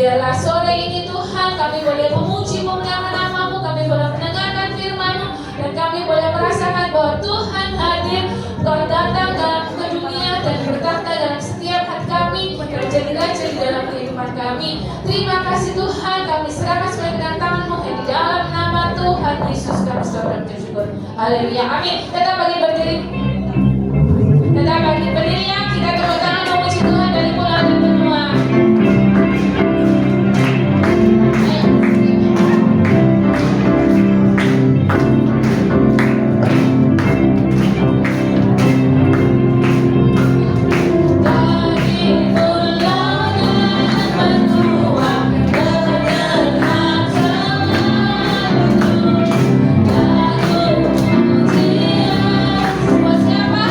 Biarlah sore ini Tuhan kami boleh memuji memuliakan nama-Mu, kami boleh mendengarkan firman-Mu, dan kami boleh merasakan bahwa Tuhan hadir, Engkau datang ke dunia dan berkata dalam setiap hati kami, menjadi raja di dalam kehidupan kami. Terima kasih Tuhan, kami serahkan sebagai kedatangan-Mu di dalam nama Tuhan Yesus kami sembah dan bersyukur. Haleluya, amin. Tetap bagi berdiri, ya, kita tepuk tangan memuji Tuhan dari pulang dan benua. Siapa?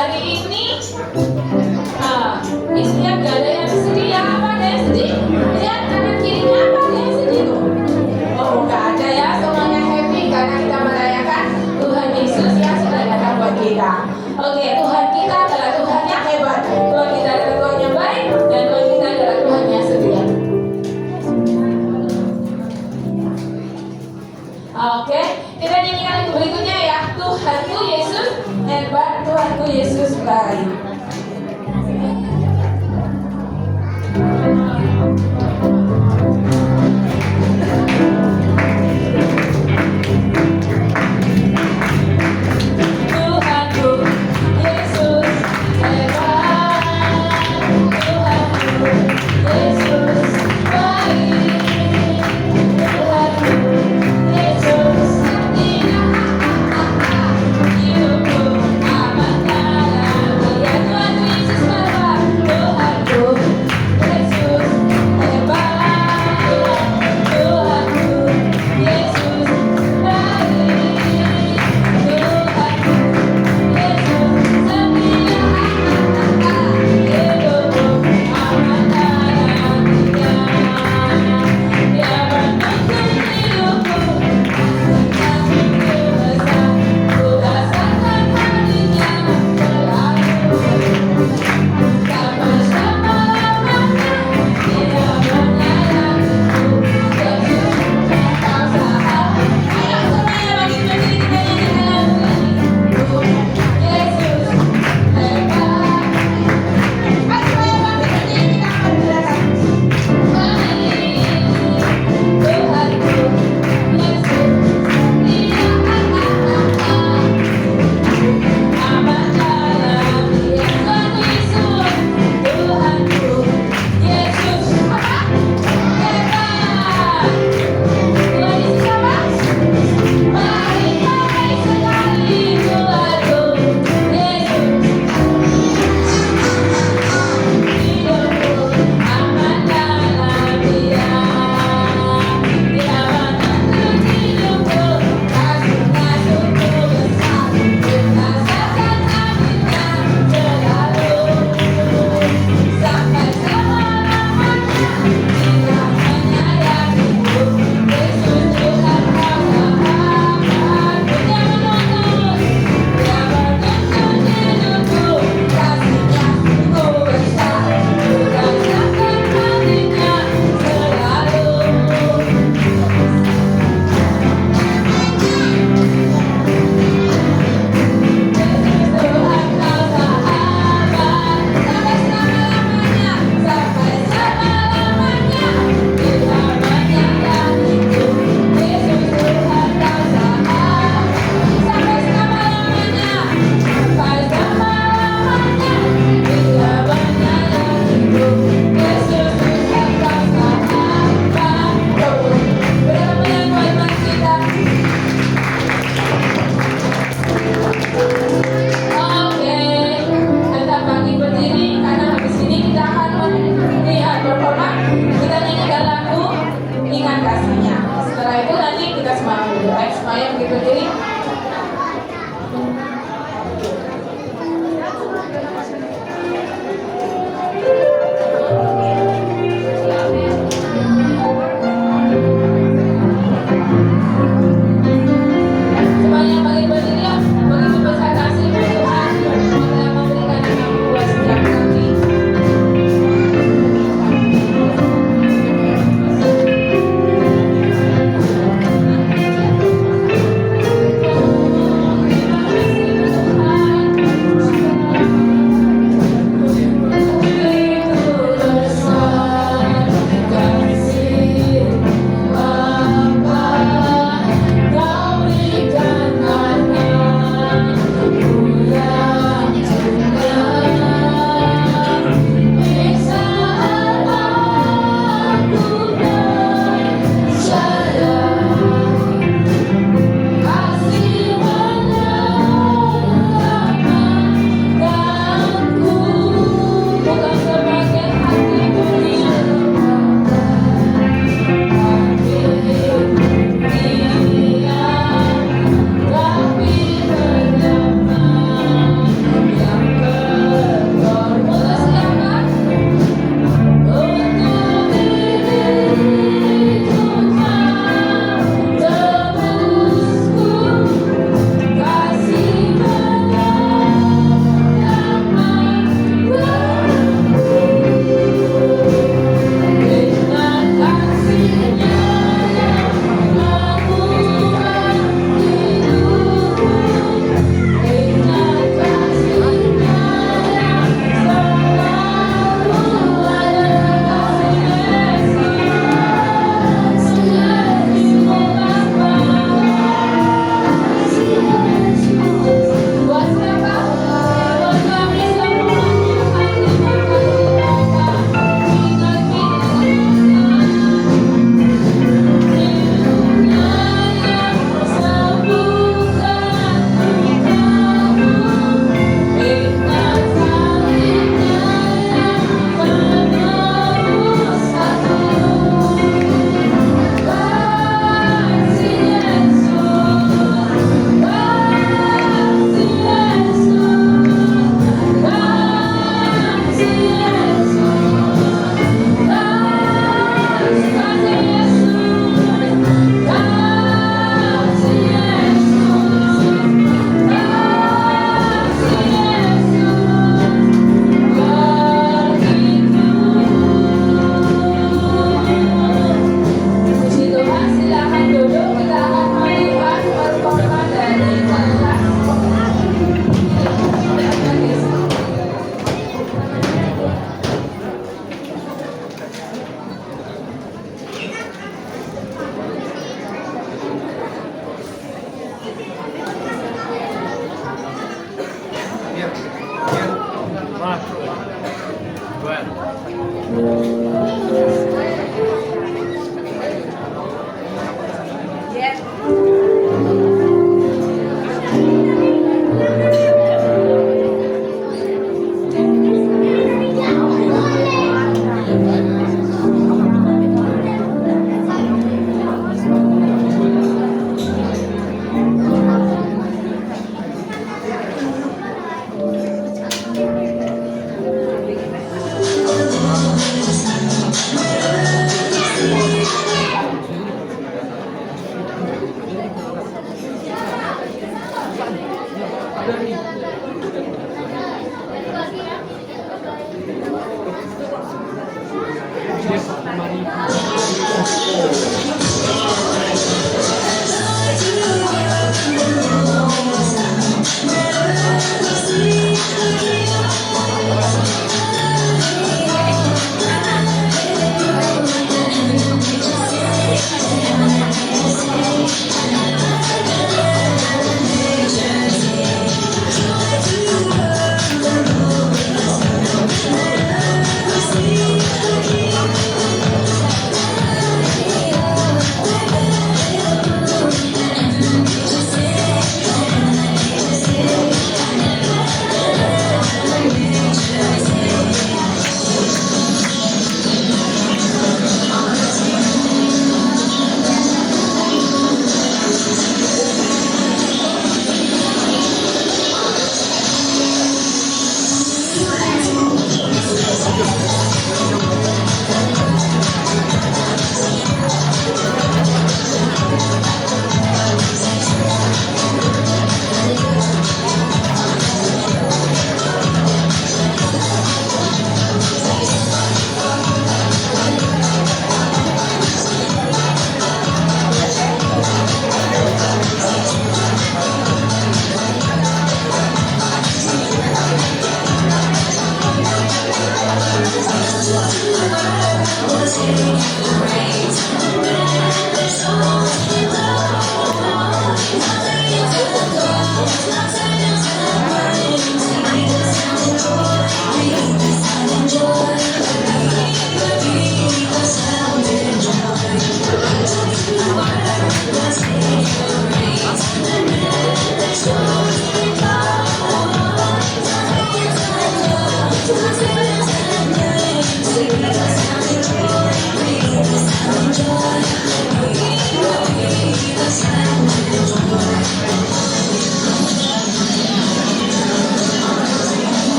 hari ini setiap gak ada yang sedih ya, apa ada yang sedih? Lihat kanan kirinya apa ada yang sedih tuh? Oh gak ada ya, semuanya happy karena kita merayakan Tuhan Yesus yang sudah datang buat kita. Oke, Tuhan kita adalah Tuhan yang hebat, Tuhan kita adalah Tuhan yang baik, dan Tuhan kita adalah Tuhan yang setia. Oke, kita nyanyikan lagu berikutnya ya. Tuhanku Yesus hebat, Tuhanku Yesus baik.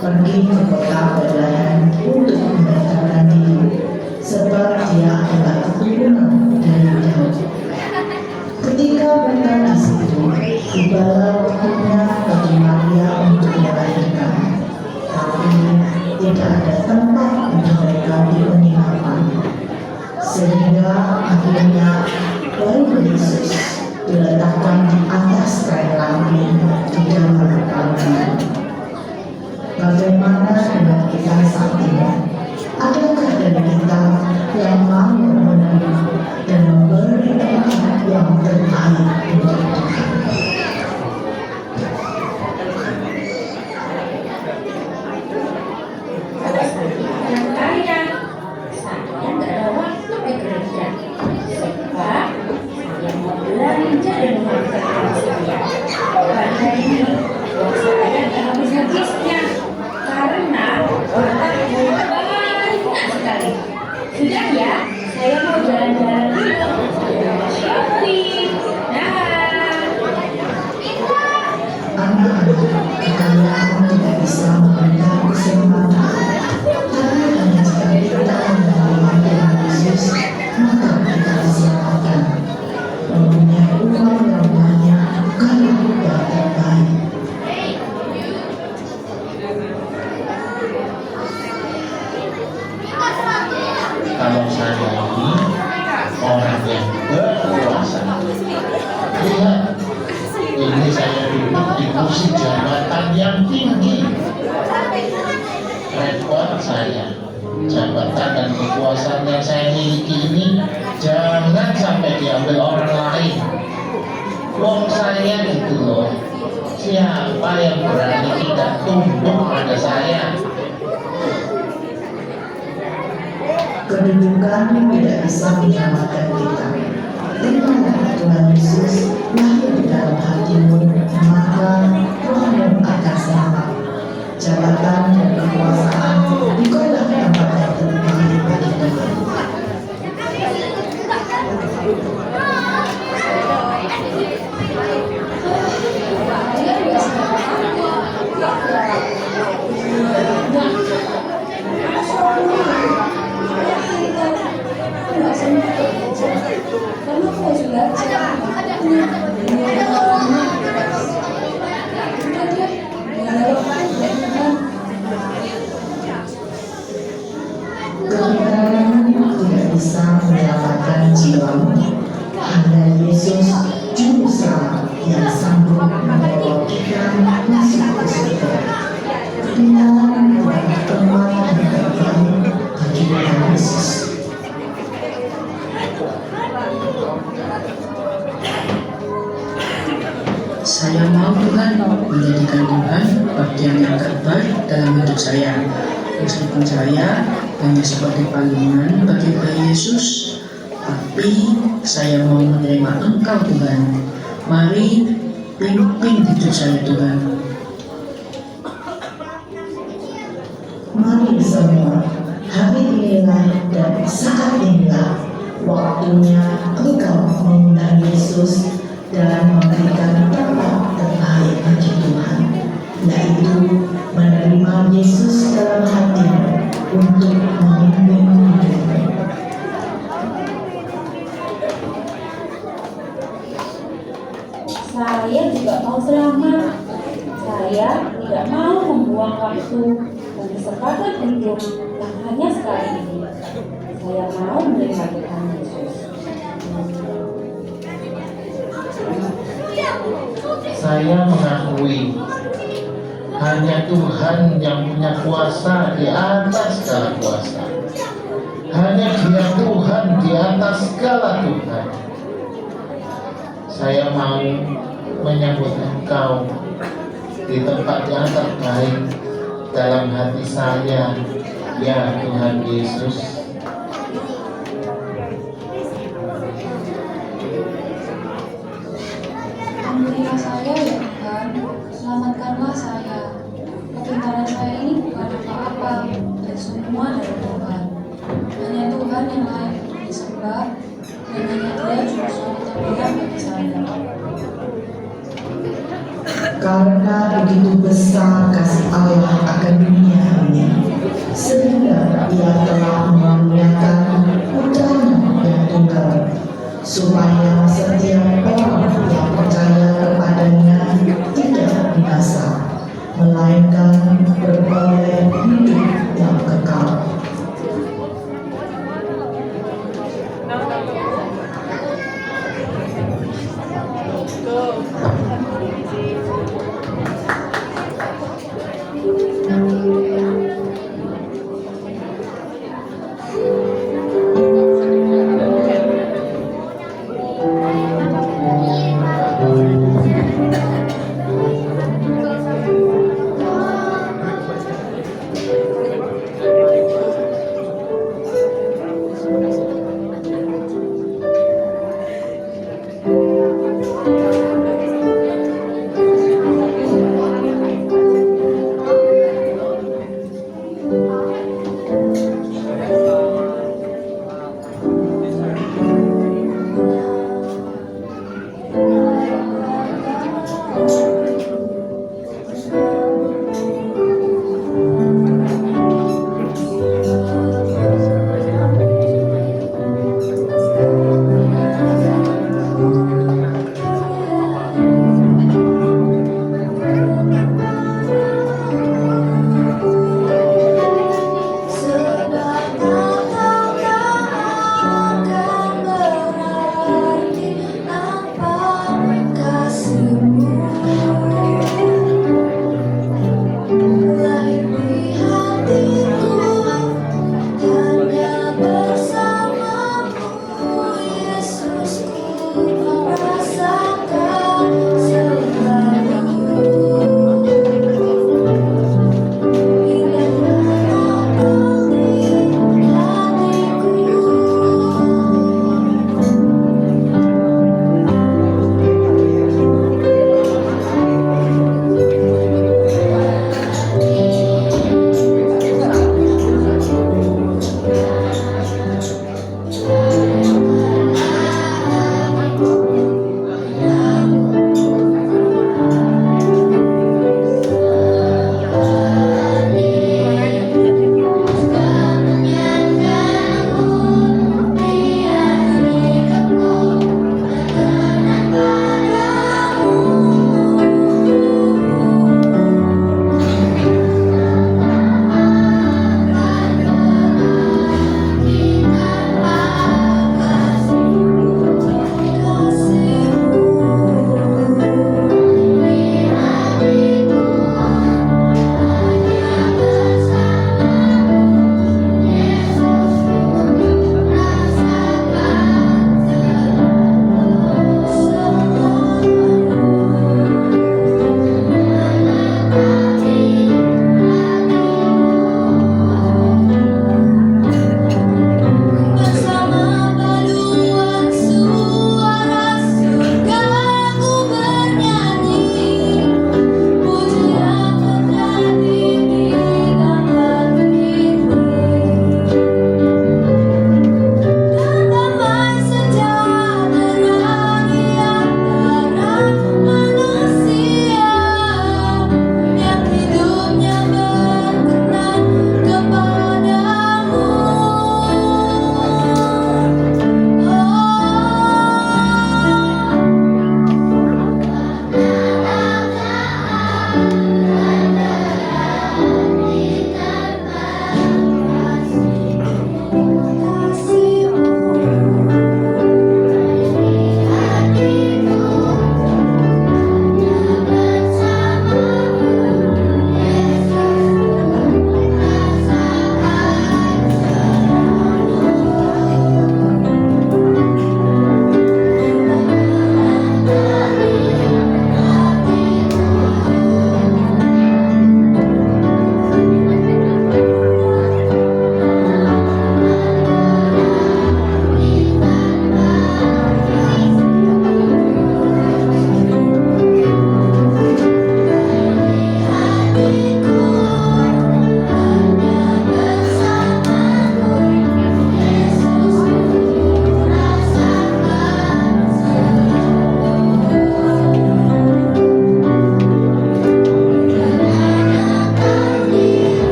pergi ke kota Betlehem untuk mendaftarkan diri, sebab dia adalah keturunan dari Daud. Ketika mereka di situ, tibalah waktunya bagi Maria untuk melahirkan, tapi tidak ada tempat untuk mereka di penginapan. Sehingga akhirnya bayi Yesus diletakkan di atas kain lampu di dalam kamar. Bagaimana dengan kita saat ini? Adakah dari kita yang mau menerima dan memberi yang terbaik untuk Tuhan? Sudah ya, saya mau jalan-jalan dulu. Shopping. Anak-anak, kekayaan tidak bisa memberikan keselamatan, tapi hanya jika kita menerima Tuhan Yesus, maka kita diselamatkan. Mempunyai uang yang banyak, kalau tidak terbaik. Kalau saya ini orang yang berkuasa, lihat, ini saya duduk di kursi jabatan yang tinggi. Repot saya, jabatan dan kekuasaan yang saya miliki ini jangan sampai diambil orang lain. Wong saya itu loh, siapa yang berani tidak tunduk pada saya? Kedudukan tidak bisa menyelamatkan kita. Terimalah Tuhan Yesus lahir di dalam hatimu, maka rohmu akan selamat. Jabatan dan kekuasaan bukanlah tempat yang terbaik bagi Tuhan. Kebenaran tidak bisa menyelamatkan jiwamu. Hanya Yesus Juru Selamat yang sanggup membawa kita masuk ke surga. Kebenaran adalah tempat yang terbaik bagi Tuhan Yesus. Saya mau Tuhan menjadikan Tuhan bagian yang terbaik dalam hidup saya. Meskipun saya hanya sebagai palingan bagi bayi Yesus, tapi saya mau menerima Engkau Tuhan. Mari pimpin hidup saya Tuhan. Mari semua, hari inilah dan saat inilah waktunya engkau mengundang Yesus dan memberikan tempat terbaik bagi Tuhan, yaitu menerima Yesus dalam hatimu untuk memimpin hidupmu. Saya juga mau selamat. Saya tidak mau membuang waktu dan kesempatan hidup yang hanya sekali ini. Saya mau menerima Tuhan Yesus. Saya mengakui hanya Tuhan yang punya kuasa di atas segala kuasa. Hanya Dia Tuhan di atas segala Tuhan. Saya mau menyambut Engkau di tempat yang terbaik dalam hati saya, ya Tuhan Yesus. Ampunilah saya ya Tuhan, selamatkanlah saya. Kepintaran saya ini bukan apa-apa dan semua dari Tuhan. Hanya Tuhan yang layak untuk disembah dan hanya Dia juru selamat terbaik bagi saya. Karena begitu besar kasih Allah akan dunia sehingga ia telah mengaruniakan putranya yang tunggal, supaya setiap orang yang percaya kepadanya tidak binasa, melainkan beroleh hidup yang kekal.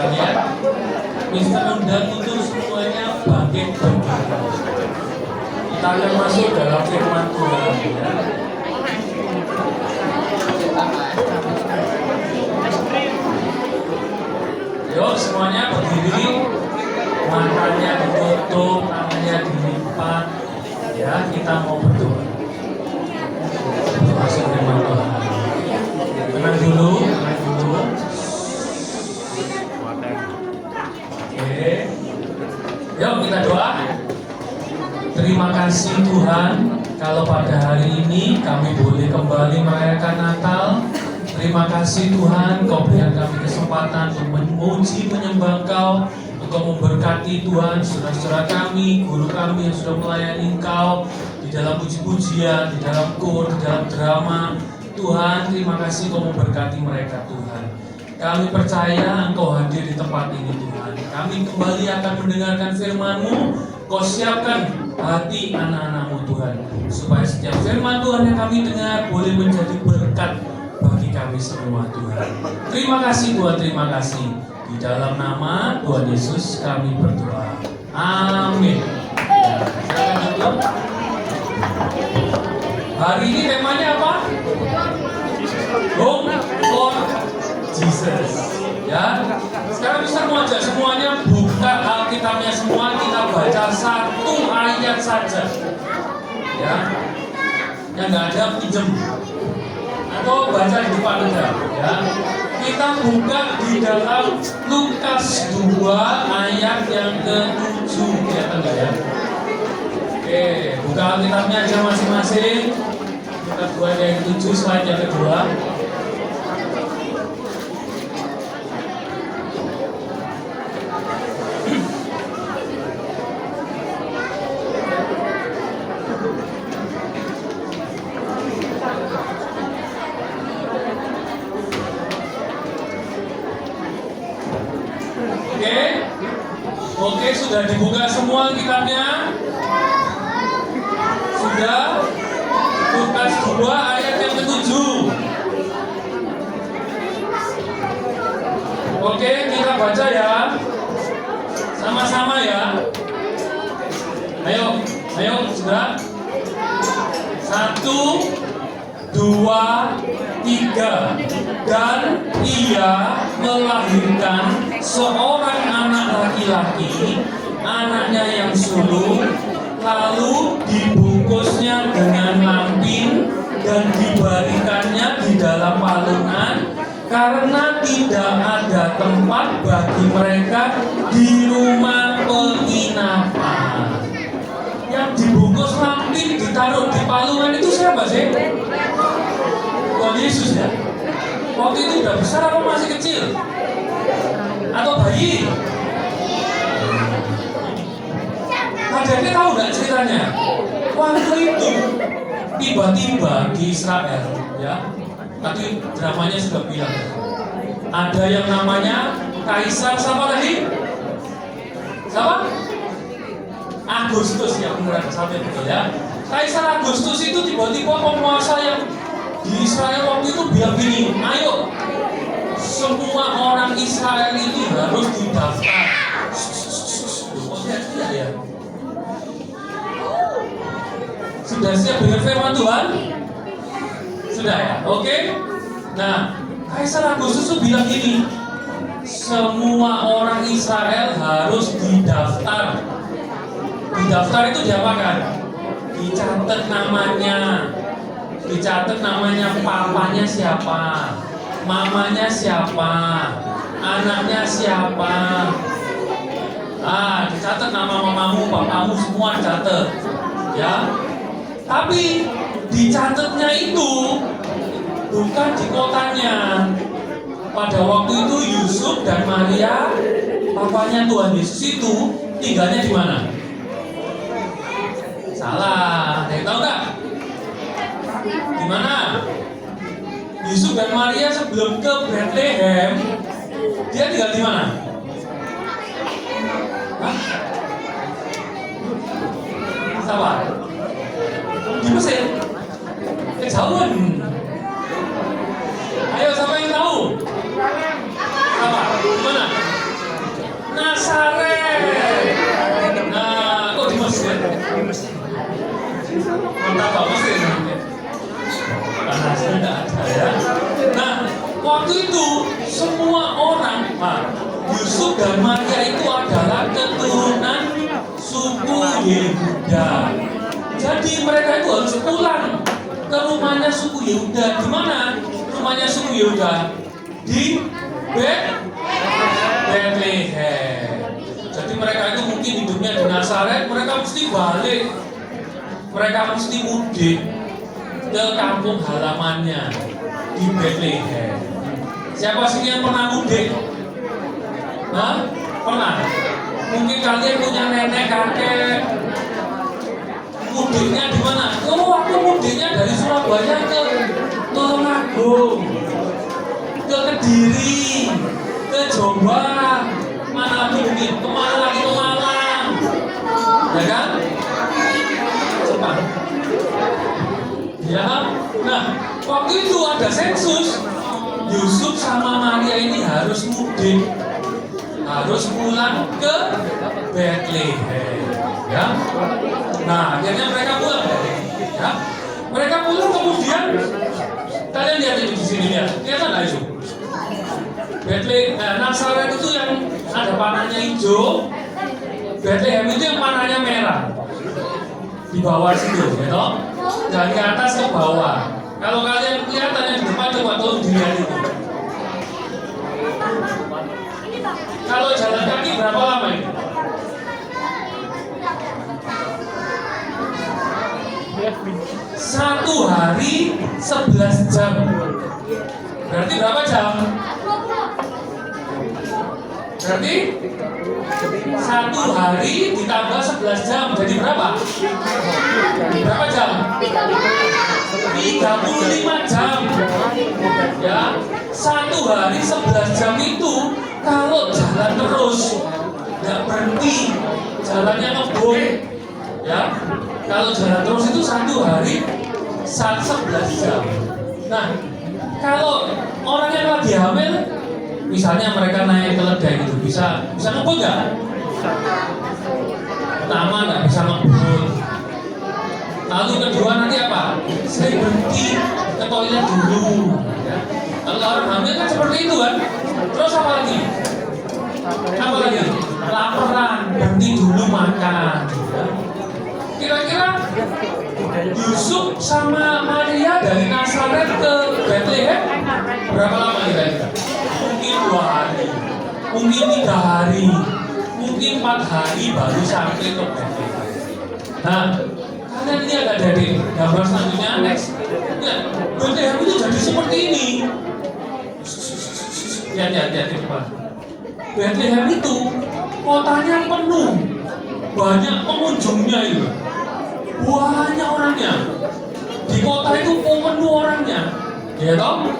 sekalian, Mister undang itu semuanya bangkit-bangkit. Kita akan masuk dalam firman Tuhan ya. Yuk semuanya berdiri, matanya ditutup, tangannya dilipat ya, kita mau berdoa. Masuk firman Tuhan. Tenang dulu. Oke. Yuk kita doa. Terima kasih Tuhan, kalau pada hari ini kami boleh kembali merayakan Natal. Terima kasih Tuhan, Kau berikan kami kesempatan untuk memuji, menyembah Kau. Engkau memberkati Tuhan, saudara-saudara kami, guru kami yang sudah melayani Engkau di dalam puji-pujian, di dalam kur, di dalam drama. Tuhan, terima kasih Kau memberkati mereka Tuhan. Kami percaya Engkau hadir di tempat ini Tuhan. Kami kembali akan mendengarkan firman-Mu. Kau siapkan hati anak-anak-Mu Tuhan, supaya setiap firman Tuhan yang kami dengar boleh menjadi berkat bagi kami semua Tuhan. Terima kasih Tuhan, terima kasih. Di dalam nama Tuhan Yesus kami berdoa. Amin. Silakan duduk. Hari ini temanya apa? Home for Jesus. Ya. Sekarang bisa aja semuanya buka Alkitabnya semua, kita baca satu ayat saja. Ya. Yang nggak ada pinjem. Atau baca di depan aja. Ya. Kita buka di dalam Lukas 2 ayat yang ke-7. Kelihatan nggak ya? Oke, buka Alkitabnya aja masing-masing. Lukas 2 ayat yang ke-7, slide yang kedua. Oke, sudah dibuka semua kitabnya? Sudah? Lukas 2 ayat yang ke-7. Oke, kita baca ya. Sama-sama ya. Ayo, sudah? 1, 2, 3. Dan ia melahirkan seorang anak laki-laki, anaknya yang sulung, lalu dibungkusnya dengan lampin dan dibarikannya di dalam palungan, karena tidak ada tempat bagi mereka di rumah penginapan. Yang dibungkus lampin ditaruh di palungan itu siapa sih? Tuhan Yesus ya. Waktu itu udah besar apa masih kecil? Atau bayi? Adik-adik tahu nggak ceritanya? Waktu itu tiba-tiba di Israel, ya, tadi dramanya sudah bilang, ada yang namanya Kaisar siapa tadi? Siapa? Agustus ya, beneran sampai betul ya. Kaisar Agustus itu tiba-tiba penguasa yang di Israel waktu itu bilang gini, ayo semua orang Israel ini harus didaftar. Ya. Sudah siap dengan firman Tuhan? Sudah ya? Oke? Nah, Kaisar Agustus itu bilang gini, semua orang Israel harus didaftar. Didaftar itu diapakan? Dicatat namanya. Dicatat namanya, papanya siapa, mamanya siapa, anaknya siapa. Dicatat nama mamamu, papamu, semua dicatat. Ya. Tapi dicatatnya itu bukan di kotanya. Pada waktu itu Yusuf dan Maria, papanya Tuhan Yesus itu tinggalnya di mana? Salah, ada yang tahu nggak? Di mana? Yusuf dan Maria sebelum ke Bethlehem, dia tinggal di mana? Hah? Sabar. Di Mesir. Kejauhan. Ayo, siapa yang tahu? Sabar. Di mana? Yusuf dan Maria itu adalah keturunan suku Yehuda. Jadi mereka itu harus pulang ke rumahnya suku Yehuda. Di mana rumahnya suku Yehuda? Di Bethlehem. Jadi mereka itu mungkin hidupnya di Nazaret, mereka mesti balik. Mereka mesti mudik ke kampung halamannya di Bethlehem. Siapa sih yang pernah mudik? Hah? Pernah? Mungkin kalian punya nenek, kakek. Mudiknya di mana? Oh, aku mudiknya dari Surabaya ke Tulungagung, ke Kediri, ke Jombang, mana lagi mungkin ke Malang, ya kan? Cepat. Ya, nah waktu itu ada sensus. Yusuf sama Maria ini harus mudik, harus pulang ke Bethlehem. Ya, nah akhirnya mereka pulang. Ya, mereka pulang kemudian kalian lihat ini di sini ya, lihat nggak itu? Bethlehem, Nazaret itu yang ada panahnya hijau, Bethlehem itu yang panahnya merah. Di bawah situ, ya toh? Dari atas ke bawah. Kalau kalian kelihatan yang di depan, coba tolong dilihat itu. Kalau jalan kaki berapa lama ini? Satu hari 11 jam. Berarti berapa jam? Berarti satu hari ditambah 11 jam. Jadi berapa? Berapa jam? 35 jam. Ya, satu hari 11 jam itu kalau jalan terus, nggak berhenti, jalannya ngebom. Ya, kalau jalan terus itu satu hari 11 jam. Nah, kalau orang yang lagi hamil, misalnya mereka naik keledai gitu, bisa ngebut nggak? Pertama nggak bisa ngebut. Lalu kedua nanti apa? Sering berhenti ke toilet dulu. Ya. Kalau orang hamil kan seperti itu kan. Terus apa lagi? Apa lagi? Laparan, berhenti dulu makan. Ya. Kira-kira Yusuf sama Maria dari Nazaret ke Bethlehem berapa lama kira-kira? Mungkin 2 hari, mungkin 3 hari, mungkin 4 hari baru sampai ke Bethlehem. Nah, kalian lihat ada di gambar selanjutnya, next. Ya, Bethlehem itu jadi seperti ini. Lihat di depan. Bethlehem itu kotanya penuh, banyak pengunjungnya itu. Banyak orangnya. Di kota itu penuh orangnya. Ya toh?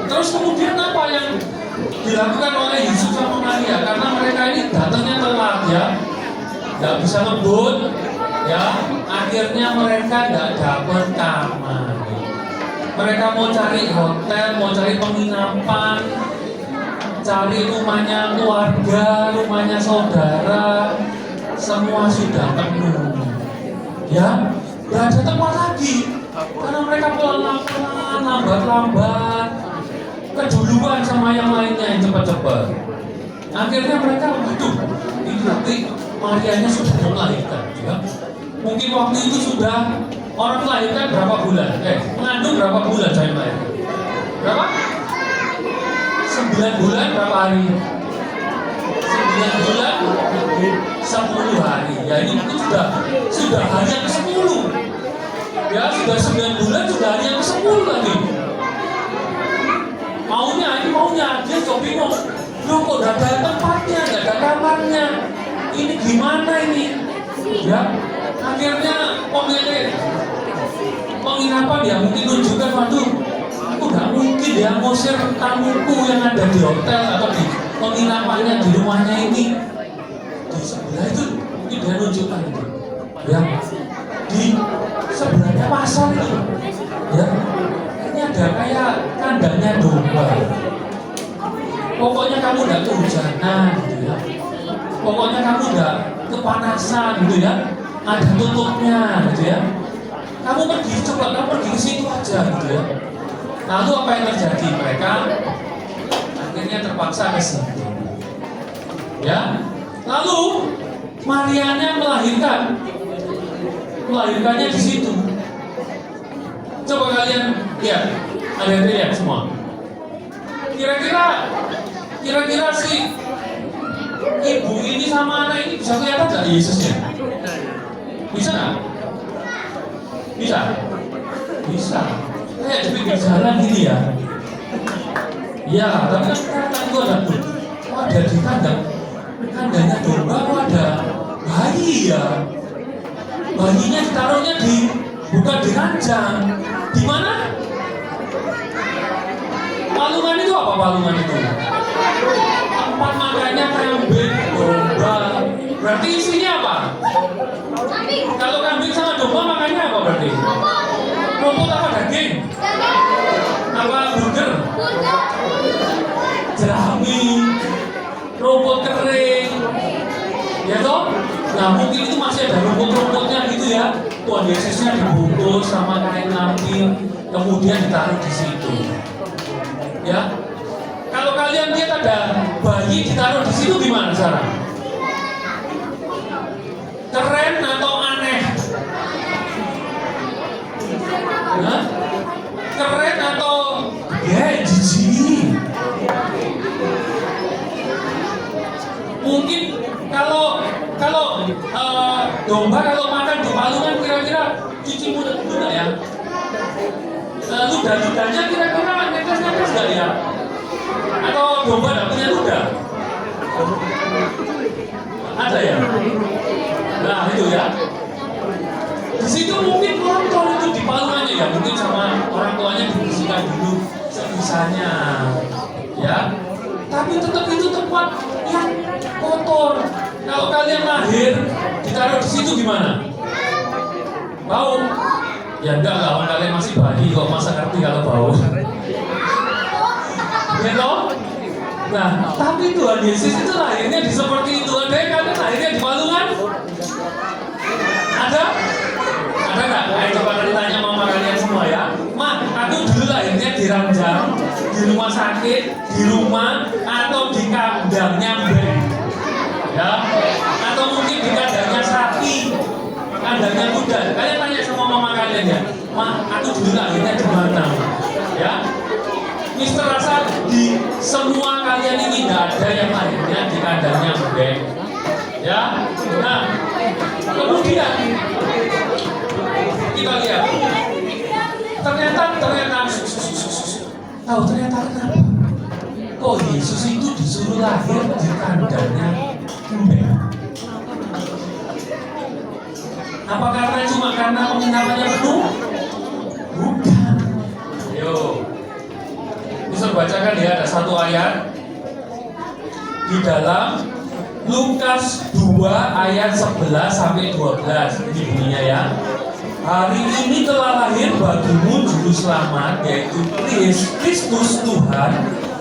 Terus kemudian apa yang dilakukan oleh Yusuf sama Maria? Karena mereka ini datangnya telat ya, nggak bisa ngebut, ya. Akhirnya mereka nggak dapat kamar. Mereka mau cari hotel, mau cari penginapan, cari rumahnya keluarga, rumahnya saudara, semua sudah penuh. Ya, nggak ada tempat lagi karena mereka pelan-pelan, lambat-lambat, keduluan sama yang lainnya yang cepat-cepat. Akhirnya mereka, waduh, ini nanti Marianya sudah melahirkan. Ya. Mungkin waktu itu sudah orang melahirkan berapa bulan? Mengandung berapa bulan saya melahirkan? Berapa? 9 bulan berapa hari? 9 bulan 10 hari. Ya ini mungkin sudah hari yang ke-10. Ya sudah 9 bulan sudah hari yang ke-10 lagi. Maunya dia kok bingung. Loh kok gak ada tempatnya, gak ada kamarnya. Ini gimana ini? Ya akhirnya pemilik penginapan ya mungkin tunjukkan, waduh, aku gak mungkin ya ngusir tamuku yang ada di hotel atau di penginapannya di rumahnya ini. Di sebelah itu mungkin dia nunjukkan itu. Ya, di sebelahnya pasar itu. Ya, ini ada kayak kandangnya domba. Pokoknya kamu gak kehujanan, gitu ya. Pokoknya kamu gak kepanasan, gitu ya. Ada tutupnya, gitu ya. Kamu pergi ke situ aja, gitu ya. Lalu apa yang terjadi? Mereka akhirnya terpaksa ke situ. Ya, lalu Marianya melahirkannya di situ. Coba kalian lihat, ada lihat semua. Kira-kira si ibu ini sama anak ini bisa kelihatan nggak Yesusnya? Bisa nggak? Bisa. Kayak di pinggir jalan gini ya. Ya, tapi kan itu ada di kandangnya domba, ada bayi ya. Bayinya ditaruhnya bukan di ranjang. Di mana? Palungan itu apa palungan itu? Tempat makannya kambing, domba. Berarti isinya apa? Kalau kambing sama domba makannya apa berarti? Rumput apa daging? Apa burger? Jerami, rumput kering, ya toh? Nah mungkin itu masih ada rumput-rumputnya gitu ya. Tuhan Yesusnya dibungkus sama kain lampi, kemudian ditaruh di situ. Ya, kalau kalian lihat ada bayi ditaruh di situ gimana cara? Keren atau aneh? Hah? Keren atau jijik? Mungkin kalau domba kalau makan di palungan kira-kira cuci mulut dulu ya. Ludah-ludahnya kira-kira netes-netes nggak ya? Atau domba nggak punya ludah? Ada ya? Nah itu ya. Di situ mungkin kotor itu di palungannya ya, mungkin sama orang tuanya dibersihkan dulu sebisanya, ya. Tapi tetap itu tempat yang kotor. Kalau kalian lahir ditaruh di situ gimana? Bau? Ya enggak lah, kalian masih bayi kok, masa ngerti kalau bau? Ya toh? Nah, tapi Tuhan Yesus itu lahirnya di seperti itu. Ada yang kalian lahirnya di palungan? Ada? Ada nggak? Ayo coba kalian tanya mama kalian semua ya. Ma, aku dulu lahirnya di ranjang, di rumah sakit, di rumah, atau di kandangnya mbek, ya? Atau mungkin di kandangnya sapi, kandangnya kuda. Kalian tanya sama mama kalian ya. Ma, aku dulu lahirnya di mana? Ya? Mister rasa di semua kalian ini nggak ada yang lahirnya di kandangnya mbek, ya? Nah, kemudian kita lihat ternyata ternyata kenapa kok Yesus itu disuruh lahir di kandangnya mbek? Apa karena penginapannya penuh? Bukan. Ayo bisa bacakan ya, ada satu ayat di dalam Lukas 2 ayat 11 sampai 12. Ini bunyinya ya. Hari ini telah lahir bagimu juru selamat, yaitu Kristus Tuhan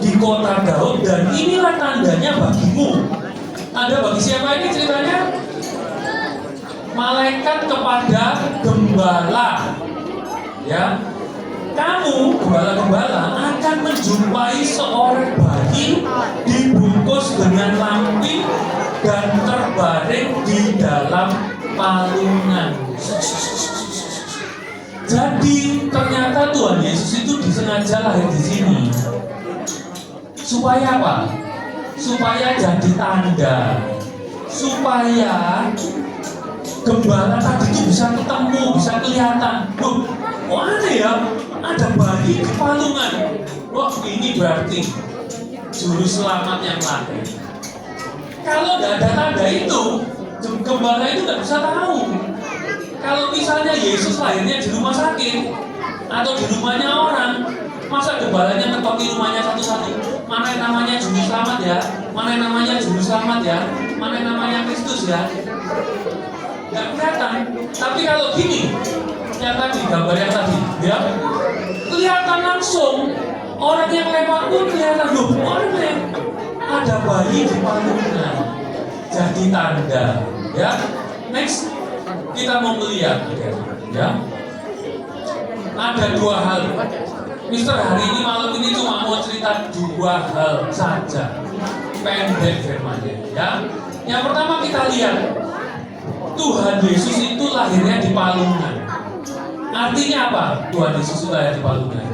di kota Daud, dan inilah tandanya bagimu. Ada bagi siapa ini ceritanya? Malaikat kepada gembala. Ya. Kamu, gembala-gembala, akan menjumpai seorang bayi dibungkus dengan lampi dan terbaring di dalam palungan. Jadi ternyata Tuhan Yesus itu disengaja lahir di sini. Supaya apa? Supaya jadi tanda. Supaya gembala tadi itu bisa ketemu, bisa kelihatan. Loh, kok aneh ya? Ada bayi di palungan. Wah, ini berarti juru selamat yang lahir. Kalau nggak ada tanda itu, gembala itu nggak bisa tahu. Kalau misalnya Yesus lahirnya di rumah sakit atau di rumahnya orang, masa gembalanya ngetok rumahnya satu-satu? Mana yang namanya juru selamat ya? Mana yang namanya juru selamat ya? Mana yang namanya Kristus ya? Nggak kelihatan. Tapi kalau gini, yang tadi, gambar yang tadi, ya, kelihatan langsung. Orang yang lewat pun kelihatan, loh, orang ada bayi di palungan. Jadi tanda, ya. Next, kita mau melihat, ya. Ada dua hal. Mister hari ini malam ini cuma mau cerita dua hal saja. pendek firman-Nya, ya. Yang pertama kita lihat Tuhan Yesus itu lahirnya di palungan. Artinya apa? Tuhan Yesus itu lahir di palungan.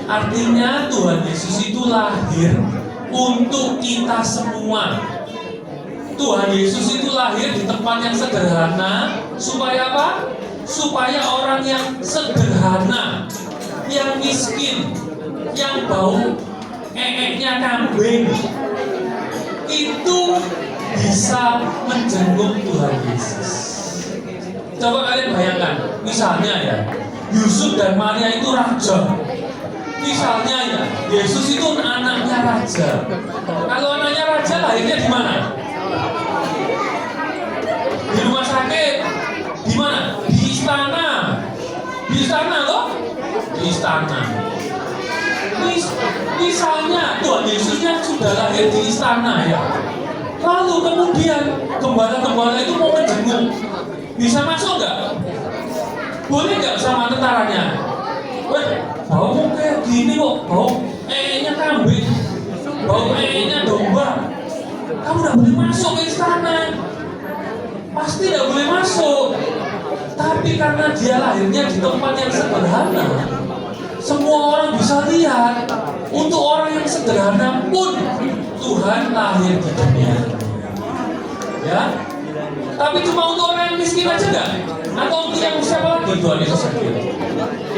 Artinya Tuhan Yesus itu lahir untuk kita semua. Tuhan Yesus itu lahir di tempat yang sederhana supaya apa? Supaya orang yang sederhana, yang miskin, yang bau nya kambing itu bisa menjenguk Tuhan Yesus. Coba kalian bayangkan, misalnya ya, Yusuf dan Maria itu raja. Misalnya ya, Yesus itu anaknya raja. Kalau anaknya raja lahirnya di mana? Di rumah sakit. Di mana? Di istana. Di istana loh. Di istana. Misalnya Tuhan Yesusnya sudah lahir di istana ya. Lalu kemudian gembala-gembala itu mau menjenguk. Bisa masuk nggak? Boleh nggak sama tentaranya? Weh, bau kayak gini kok, bau nya kambing, bau nya domba. Kamu nggak boleh masuk ke istana. Pasti nggak boleh masuk. Tapi karena dia lahirnya di tempat yang sederhana, semua orang bisa lihat. Untuk orang yang sederhana pun Tuhan lahir di dunia. Ya. Tapi cuma untuk orang yang miskin aja enggak? Atau untuk yang siapa lagi Tuhan Yesus hadir?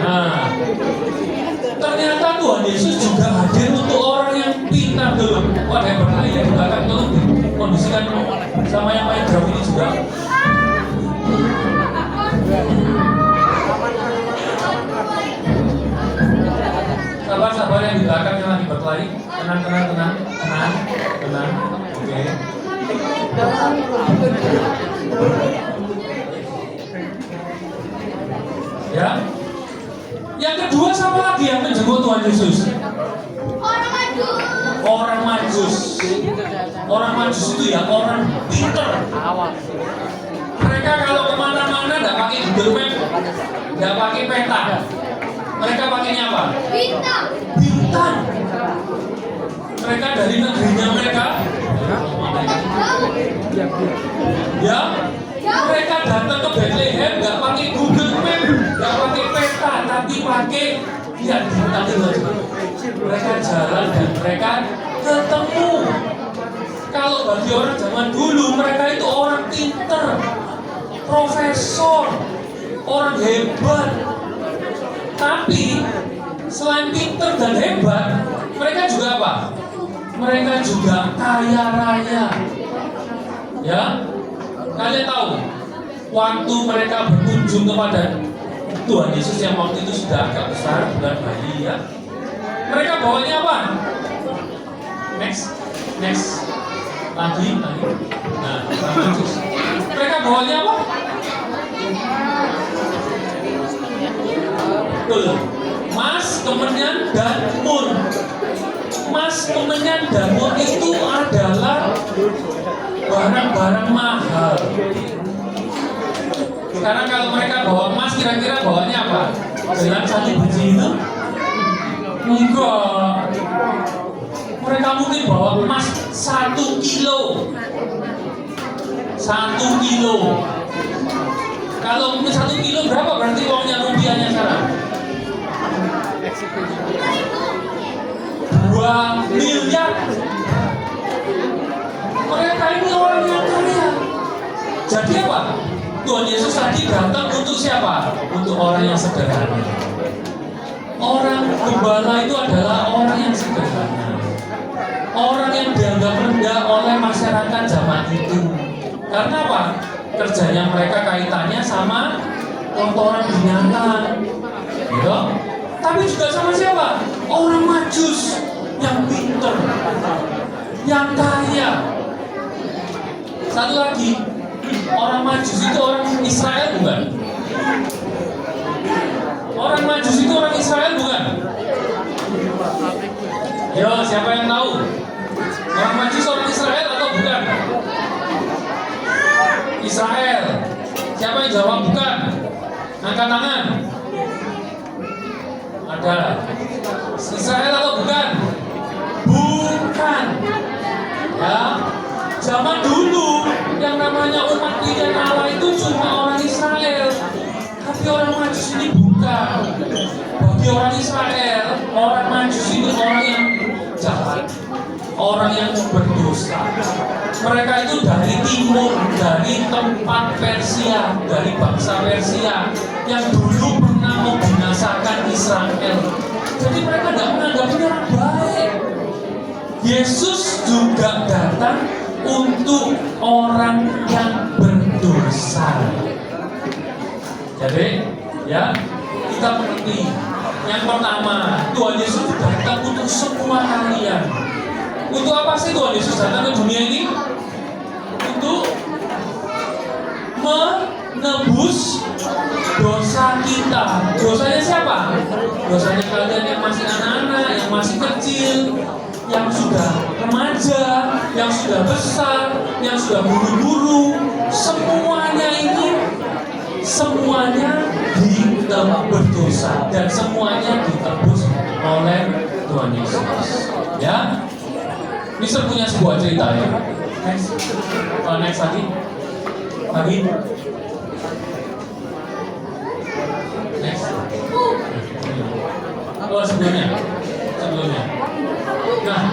Nah, ternyata Tuhan Yesus juga hadir untuk orang yang pintar dulu. Wah, yang berlaya di belakang tolong dikondisikan sama yang main drum ini juga. Sabar yang di belakang yang lagi berkelahi. Tenang. Oke. Ya. Yang kedua siapa lagi yang menjenguk Tuhan Yesus? Orang Majus. Orang Majus itu ya orang pinter. Mereka kalau kemana-mana nggak pakai Google Map, nggak pakai peta. Mereka pakainya apa? Bintang. Mereka dari negerinya mereka. Ya, mereka datang ke Bethlehem nggak pakai Google Map, nggak pakai peta, tapi pakai ya bintang itu aja. Mereka jalan dan mereka ketemu. Kalau bagi orang zaman dulu, mereka itu orang pinter, profesor, orang hebat. Tapi selain pinter dan hebat, mereka juga apa? Mereka juga kaya raya. Ya, kalian tahu waktu mereka berkunjung kepada Tuhan Yesus yang waktu itu sudah agak besar, bukan bayi ya. Mereka bawanya apa? Next. Lagi. Nah, mereka bawanya apa? Betul. Mas, kemenyan, dan mur. Mas, kemenyan, dan mur itu adalah barang-barang mahal. Sekarang kalau mereka bawa emas, kira-kira bawanya apa? Gelang satu biji itu? Enggak. Mereka mungkin bawa emas 1 kilo. 1 kilo. Kalau 1 kilo berapa berarti uangnya rupiahnya sekarang? 2 miliar. Mereka ini orang yang kaya. Jadi apa? Tuhan Yesus tadi datang untuk siapa? Untuk orang yang sederhana. Orang gembala itu adalah orang yang sederhana. Orang yang dianggap rendah oleh masyarakat zaman itu. Karena apa? Kerjanya mereka kaitannya sama kotoran binatang. Gitu? Tapi juga sama siapa? Orang Majus yang pinter, yang kaya. Satu lagi, orang Majus itu orang Israel bukan? Orang Majus itu orang Israel bukan? Yo, siapa yang tahu? Orang Majus orang Israel atau bukan? Israel. Siapa yang jawab bukan? Angkat tangan. Ada. Israel atau bukan? Bukan. Ya, zaman dulu yang namanya umat pilihan Allah itu cuma orang Israel, tapi orang Majus ini bukan. Bagi orang Israel, orang Majus ini orang yang jahat, orang yang berdosa. Mereka itu dari timur, dari tempat Persia, dari bangsa Persia yang dulu pernah membinasakan Israel. Jadi mereka tidak menganggapnya orang baik. Yesus juga datang untuk orang yang berdosa. Jadi, ya, kita mengerti. Yang pertama, Tuhan Yesus datang untuk semua kalian. Untuk apa sih Tuhan Yesus datang ke dunia ini? Untuk menebus dosa kita. Dosanya siapa? Dosanya kalian yang masih anak-anak, yang masih kecil, yang sudah remaja, yang sudah besar, yang sudah buru-buru. Semuanya berdosa dan semuanya ditebus oleh Tuhan Yesus. Ya, Mister punya sebuah cerita ya. Next lagi. Next. Oh sebelumnya. Nah,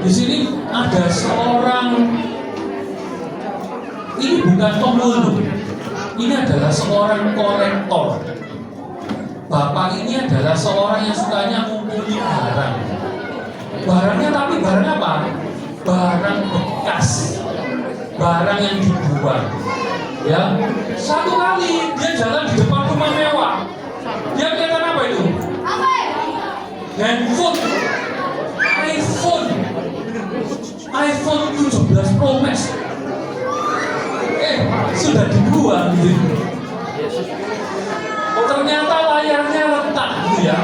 di sini ada seorang. Ini bukan pemulung. Ini adalah seorang kolektor. Bapak ini adalah seorang yang sukanya ngumpulin barang. Barangnya tapi barang apa? Barang bekas. Barang yang dibuang. Ya. Satu kali dia jalan di depan rumah mewah. Dia kelihatan apa itu? Handphone. iPhone 17 Pro Max. Sudah dibuang gitu. Ternyata layarnya retak gitu ya.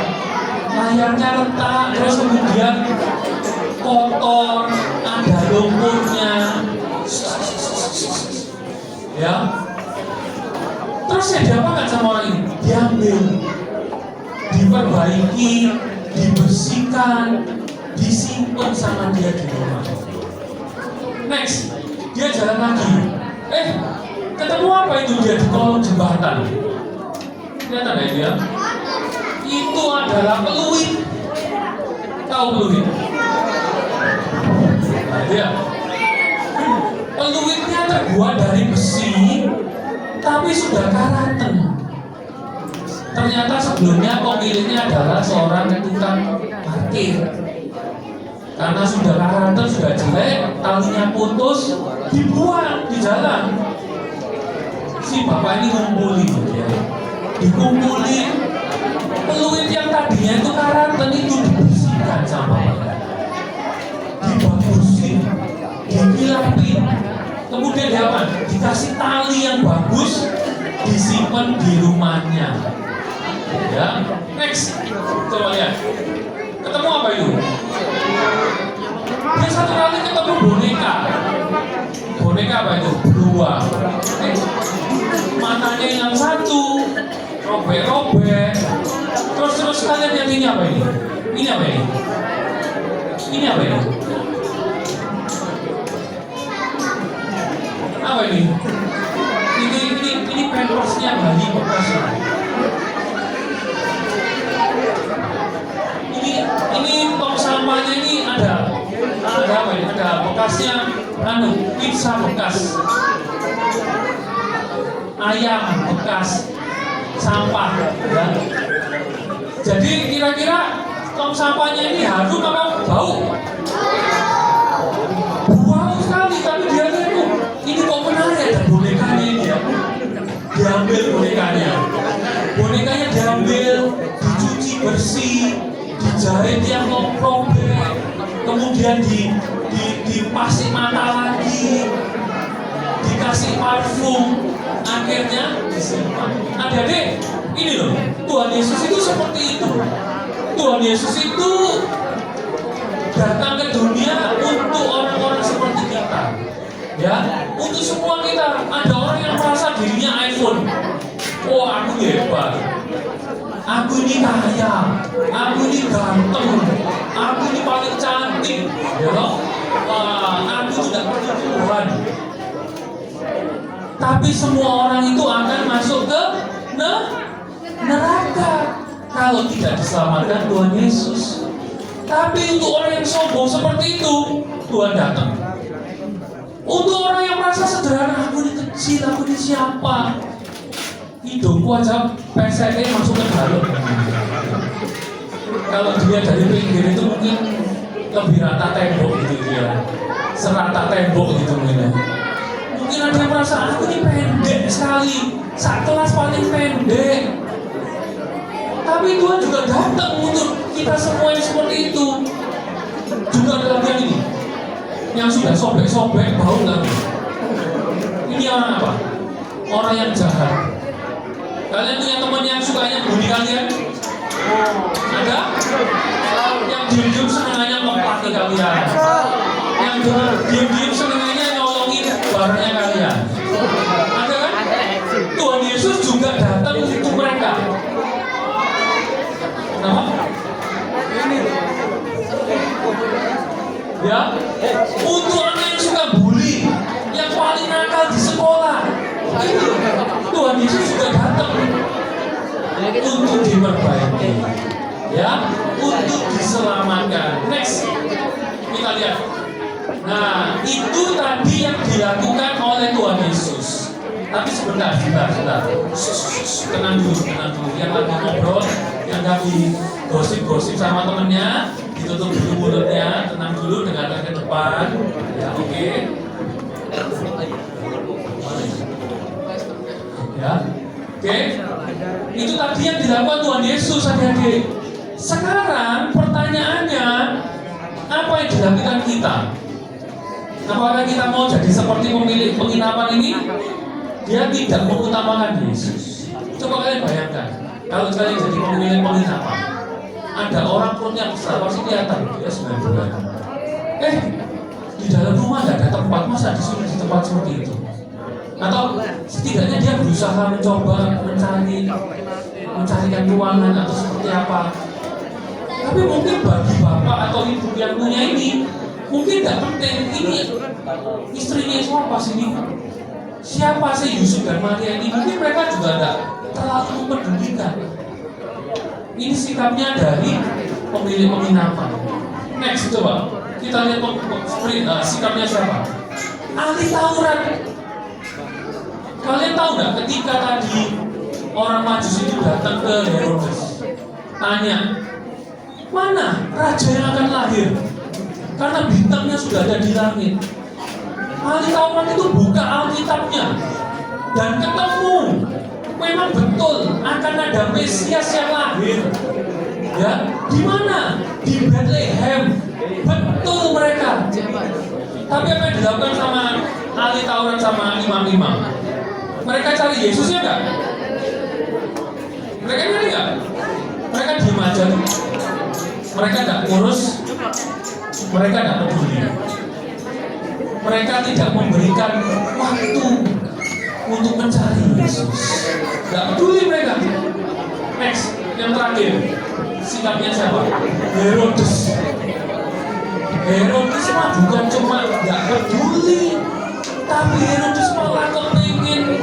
Layarnya retak, terus kemudian kotor, ada lumpurnya. Ya. Terus ya diapakan sama orang ini? Diambil, diperbaiki, dibersihkan, disimpan sama dia di rumah. Next, dia jalan lagi. Ketemu apa itu dia di kolong jembatan? Kelihatan ya dia? Itu adalah peluit. Tahu peluit? Nah dia. Peluitnya terbuat dari besi, tapi sudah karaten. Ternyata sebelumnya pemiliknya adalah seorang tukang parkir. Karena sudah karaten, sudah jelek, talinya putus, dibuang di jalan. Si bapak ini ngumpulin, ya. Dikumpulin, peluit yang tadinya itu karaten itu dibersihkan sama bapak. Dibagusin, dikilapin, kemudian diapa? Dikasih tali yang bagus, disimpan di rumahnya. Ya, next, coba lihat. Ketemu apa itu? Dia satu kali ketemu boneka. Boneka apa itu? Beruang. Matanya yang satu, robek-robek. Terus kalian lihat ini apa ini? Ini apa ini? Ini apa ini? Apa ini? Ini pampersnya bayi bekas. Ini tong sampahnya ini ada apa ini? Ada bekasnya, pizza bekas, ayam bekas, sampah. Ya. Jadi kira-kira tong sampahnya ini harum apa bau? Bau sekali, tapi dia itu ini kok menarik ada bonekanya ini ya. Diambil bonekanya diambil, dicuci bersih, dijahit yang robek, kemudian dipasih mata lagi, dikasih parfum, akhirnya disimpan. Adik-adik, ini loh, Tuhan Yesus itu seperti itu. Tuhan Yesus itu datang ke dunia untuk orang-orang seperti kita. Ya, untuk semua kita. Ada orang yang merasa dirinya iPhone. Oh, aku hebat. Aku ini kaya, aku ini ganteng, aku ini paling cantik, ya loh. Wah, aku tidak perlu Tuhan. Tapi semua orang itu akan masuk ke neraka kalau tidak diselamatkan Tuhan Yesus. Tapi untuk orang yang sombong seperti itu, Tuhan datang. Untuk orang yang merasa sederhana, aku ini kecil, aku ini siapa? Hidungku aja PCE masuk ke dalam. Kalau dia dari pinggir itu mungkin lebih rata tembok gitu dia, serata tembok gitu mungkin. Mungkin ada yang merasa aku ini pendek sekali, saat kelas paling pendek. Tapi Tuhan juga datang untuk kita semua yang seperti itu. Juga ada lagi yang ini, yang sudah sobek-sobek bau lagi. Ini orang apa? Orang yang jahat. Kalian punya teman yang sukanya bully kalian? Ada? Yang diem-diem senangannya ngepaki kalian. Yang diem-diem senangannya nyolongin barangnya kalian. Ada kan? Tuhan Yesus juga datang untuk mereka. Kenapa? Ya, untuk anak yang suka bully, yang paling nakal di sekolah, itu Tuhan Yesus juga datang untuk diperbaiki, ya, untuk diselamatkan. Next, kita lihat. Nah, itu tadi yang dilakukan oleh Tuhan Yesus. Tapi sebentar. Tenang dulu. Yang lagi ngobrol, yang lagi gosip-gosip sama temennya, ditutup dulu mulutnya, tenang dulu, dengarkan ke depan. Ya, oke. Ya, oke. Itu tadi yang dilakukan Tuhan Yesus, adik-adik. Sekarang pertanyaannya, apa yang dilakukan kita? Apakah kita mau jadi seperti pemilik penginapan ini? Dia tidak mengutamakan Yesus. Coba kalian bayangkan, kalau kalian jadi pemilik penginapan, ada orang perutnya besar, pasti kelihatan dia 9 bulan. Di dalam rumah nggak ada tempat, masa disuruh di tempat seperti itu? Atau setidaknya dia berusaha mencoba mencarikan ruangan atau seperti apa. Tapi mungkin bagi bapak atau ibu yang punya ini, mungkin tidak penting. Ini istrinya siapa sih ini? Siapa sih Yusuf dan Maria ini? Mungkin mereka juga tidak terlalu mempedulikan. Ini sikapnya dari pemilik penginapan. Next, coba kita lihat sikapnya siapa? Ahli Taurat. Kalian tahu nggak ketika tadi orang Majus itu datang ke Herodes, tanya, mana raja yang akan lahir? Karena bintangnya sudah ada di langit. Ahli Taurat itu buka Alkitabnya dan ketemu, memang betul akan ada Mesias yang lahir. Ya, di mana? Di Bethlehem. Betul mereka. Tapi apa yang dilakukan sama ahli Taurat sama imam-imam? Mereka cari Yesusnya enggak? Mereka nyari enggak? Mereka diam aja. Mereka enggak ngurus. Mereka enggak peduli. Mereka tidak memberikan waktu untuk mencari Yesus. Enggak peduli mereka. Next, yang terakhir, sikapnya siapa? Herodes. Herodes mah bukan cuma nggak peduli, tapi Herodes malah kepingin.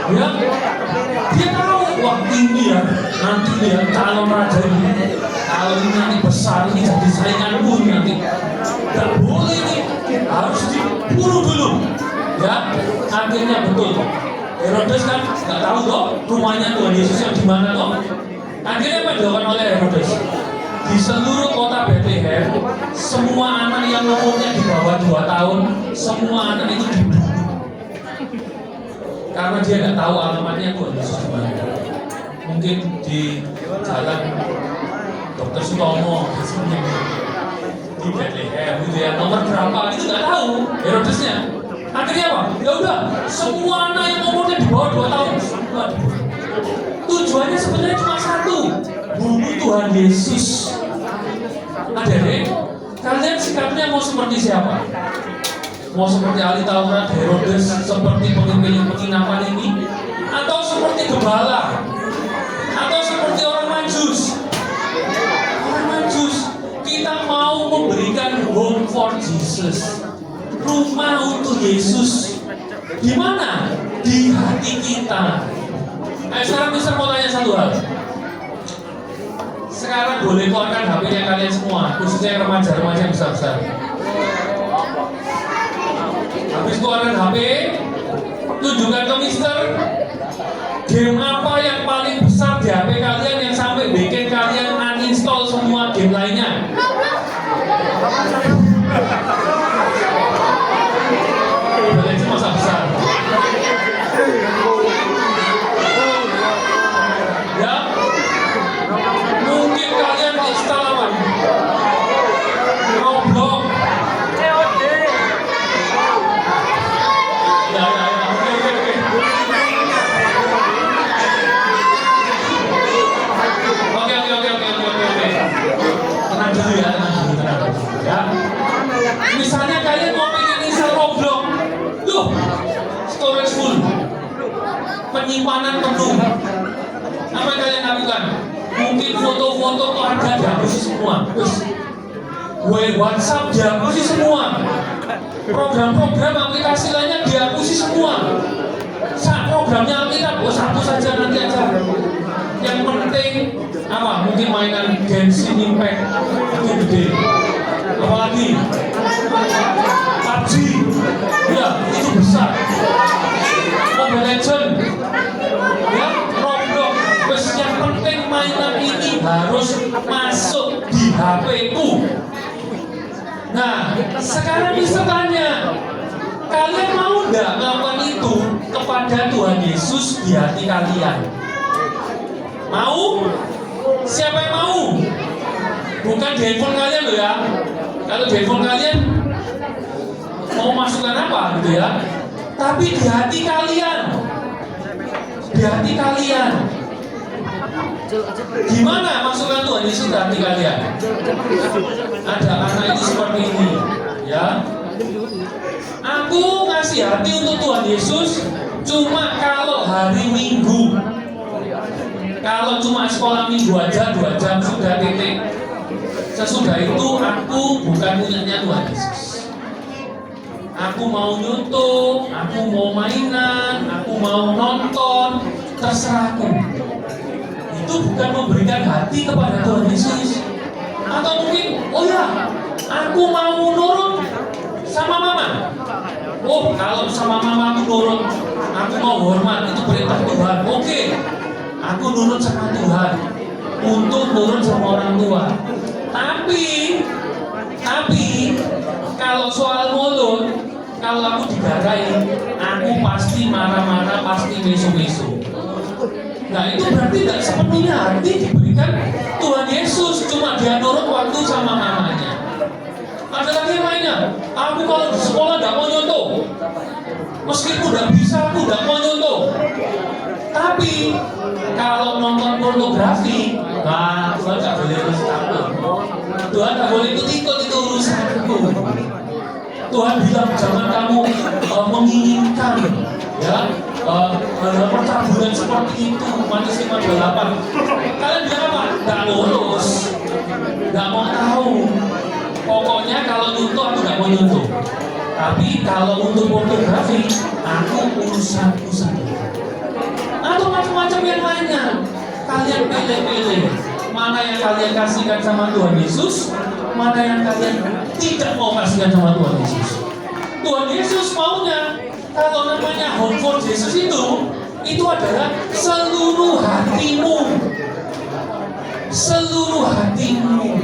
Ya, dia tahu wah ini ya nanti ya calon raja ini, kalau ini nanti besar ini jadi sainganku nanti. Nggak boleh nih, harus diburu dulu. Ya, akhirnya betul. Herodes kan nggak tahu toh rumahnya Tuhan Yesus yang di mana toh. Akhirnya apa dilakukan oleh Herodes? Di seluruh kota Bethlehem, semua anak yang umurnya di bawah 2 tahun, semua anak itu dibunuh. Karena dia nggak tahu alamatnya Tuhan Yesus di mana. Mungkin di jalan Dr. Sutomo di Bethlehem gitu ya, nomor berapa itu nggak tahu Herodesnya. Akhirnya apa? Ya udah, semua anak yang umurnya di bawah 2 tahun semua dibunuh. Tujuannya sebenarnya cuma satu, bunuh Tuhan Yesus. Adik-adik, kalian sikapnya mau seperti siapa? Mau seperti ahli Taurat, Herodes, seperti pemimpin penginapan ini, atau seperti gembala, atau seperti orang Majus? Orang Majus, kita mau for Jesus. Rumah untuk Yesus. Di mana? Di hati kita. Ayo sekarang Mister mau tanya satu hal. Sekarang boleh keluarkan HP-nya kalian semua, khususnya remaja-remaja besar-besar. Habis keluarkan HP, tunjukkan ke Mister game apa yang paling besar di HP kalian yang sampai bikin kalian uninstall semua game lainnya. Kalian cuma besar. Ya, mungkin kalian install apa? Roblox. Ya, oke. Tenang dulu ya. Ya. Misalnya kalian mau pengen install Roblox, loh, storage full, penyimpanan penuh. Apa yang kalian lakukan? Mungkin foto-foto keluarga dihapus semua. WhatsApp dihapus semua. Program-program aplikasi lainnya dihapus semua. Programnya kita hapus saja nanti aja. Yang penting apa? Mungkin mainan Genshin Impact itu gede. Apalagi PUBG, ya itu besar. Mobile Legend, ya Roblox. Yang penting mainan ini harus masuk di HP-ku. Nah, sekarang bisa tanya, kalian mau nggak melakukan itu kepada Tuhan Yesus di hati kalian? Mau? Siapa yang mau? Bukan di handphone kalian loh ya. Kalau di handphone kalian mau masukkan apa gitu ya? Tapi di hati kalian. Di hati kalian. Gimana masukkan Tuhan Yesus di hati kalian? Ada anak ini seperti ini, ya. Aku ngasih hati untuk Tuhan Yesus cuma kalau hari Minggu. Kalau cuma sekolah Minggu aja 2 jam sudah titik. Sesudah itu aku bukan punyanya Tuhan Yesus. Aku mau YouTube, aku mau mainan, aku mau nonton, terserahku. Itu bukan memberikan hati kepada Tuhan Yesus. Atau mungkin, oh ya, aku mau nurut sama mama. Oh, kalau sama mama aku nurut, aku mau hormat, itu perintah Tuhan. Oke, aku nurut sama Tuhan untuk nurut sama orang tua. Tapi kalau soal mulut, kalau aku digarain, aku pasti marah-marah, pasti mesu-mesu. Nah itu berarti tidak sepenuhnya hati diberikan Tuhan Yesus, cuma dia nurut waktu sama mamanya. Ada lagi yang lainnya, aku kalau di sekolah tidak mau nyontoh, meskipun tidak bisa aku tidak mau nyontoh. Tapi kalau nonton pornografi, nah Tuhan tidak boleh ikut campur. Tuhan tidak boleh ikut-ikut, itu urusanku. Tuhan bilang jangan kamu menginginkan, ya, percabulan seperti itu. Matius 5:28. Kalian bilang apa? Tidak lulus, tidak mau tahu. Pokoknya kalau nyuntuh aku tidak mau nyuntuh. Tapi kalau untuk pornografi, aku urusanku sendiri. Atau macam-macam yang lainnya. Kalian pilih-pilih mana yang kalian kasihkan sama Tuhan Yesus, mana yang kalian tidak mau kasihkan sama Tuhan Yesus. Tuhan Yesus maunya kalau namanya home for Jesus itu adalah seluruh hatimu. Seluruh hatimu.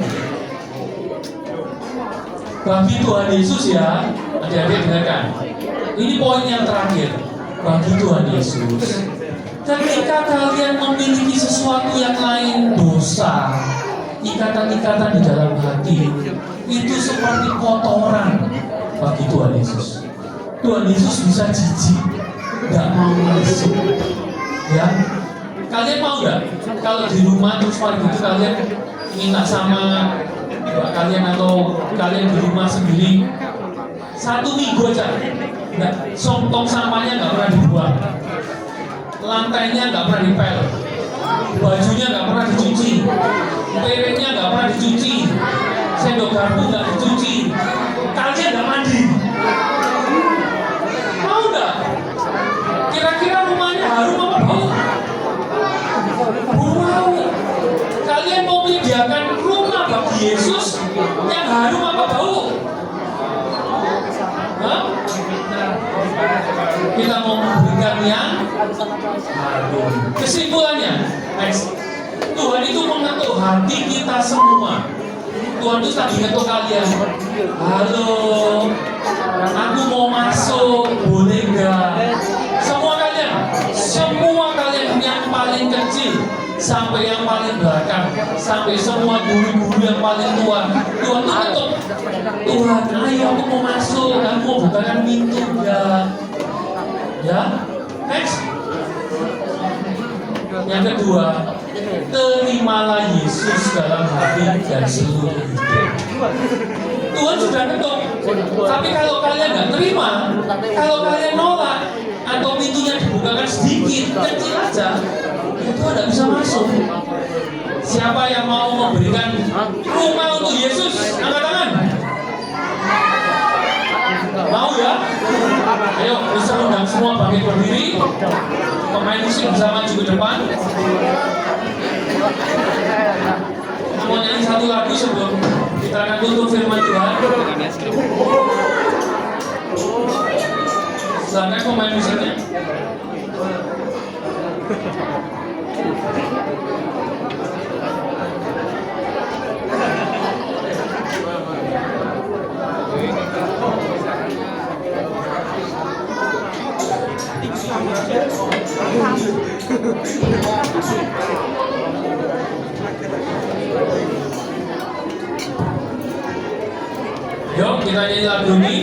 Bagi Tuhan Yesus ya, adik-adik dengarkan. Ini poin yang terakhir. Bagi Tuhan Yesus, ketika kalian memiliki sesuatu yang lain, dosa, ikatan-ikatan di dalam hati, itu seperti kotoran bagi Tuhan Yesus. Tuhan Yesus bisa jijik, tidak mau masuk. Ya, kalian mau nggak? Kalau di rumah terus pagi itu kalian minta sama kalian atau kalian di rumah sendiri 1 minggu aja, nggak, tong sampahnya nggak pernah dibuang, lantainya nggak pernah dipel, bajunya nggak pernah dicuci, piringnya nggak pernah dicuci, sendok garpu nggak dicuci, Kita mau memberikan yang kesimpulannya, next. Tuhan itu mengetuk hati kita semua. Tuhan itu tadi ngetuk kalian. Halo, aku mau masuk, boleh nggak? Semua kalian yang paling kecil sampai yang paling belakang, sampai semua guru-guru yang paling tua. Tuhan itu ngetuk. Tuhan, ayo aku mau masuk, aku mau bukakan pintu ya. Ya, next. Yang kedua, terimalah Yesus dalam hati dan seluruh hidup. Tuhan sudah ketuk. Tapi kalau kalian nggak terima, kalau kalian nolak, atau pintunya dibukakan sedikit, kecil aja, ya Tuhan nggak bisa masuk. Siapa yang mau memberikan rumah untuk Yesus? Angkat tangan. Mau ya? Ayo, bisa undang semua bangkit berdiri. Pemain musik bisa maju ke depan. Mau nyanyi satu lagu sebelum kita akan tutup firman Tuhan. Silakan pemain musiknya. Yuk kita nyanyi lagu ini.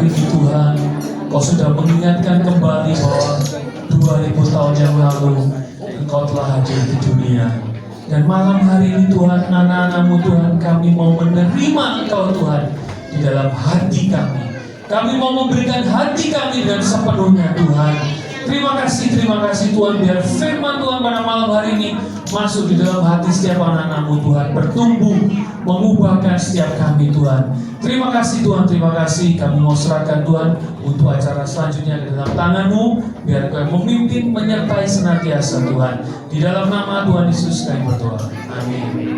hari ini Tuhan, Kau sudah mengingatkan kembali bahwa 2000 tahun yang lalu Engkau telah hadir di dunia. Dan malam hari ini Tuhan, anak-anak-Mu Tuhan, kami mau menerima Engkau Tuhan di dalam hati kami. Kami mau memberikan hati kami dengan sepenuhnya Tuhan. Terima kasih Tuhan, biar firman Tuhan pada malam hari ini masuk di dalam hati setiap anak-anak-Mu Tuhan, bertumbuh, mengubahkan setiap kami Tuhan. Terima kasih Tuhan, terima kasih. Kami mau serahkan Tuhan untuk acara selanjutnya ke dalam tangan-Mu, biar Kau memimpin, menyertai senantiasa Tuhan. Di dalam nama Tuhan Yesus kami berdoa. Amin.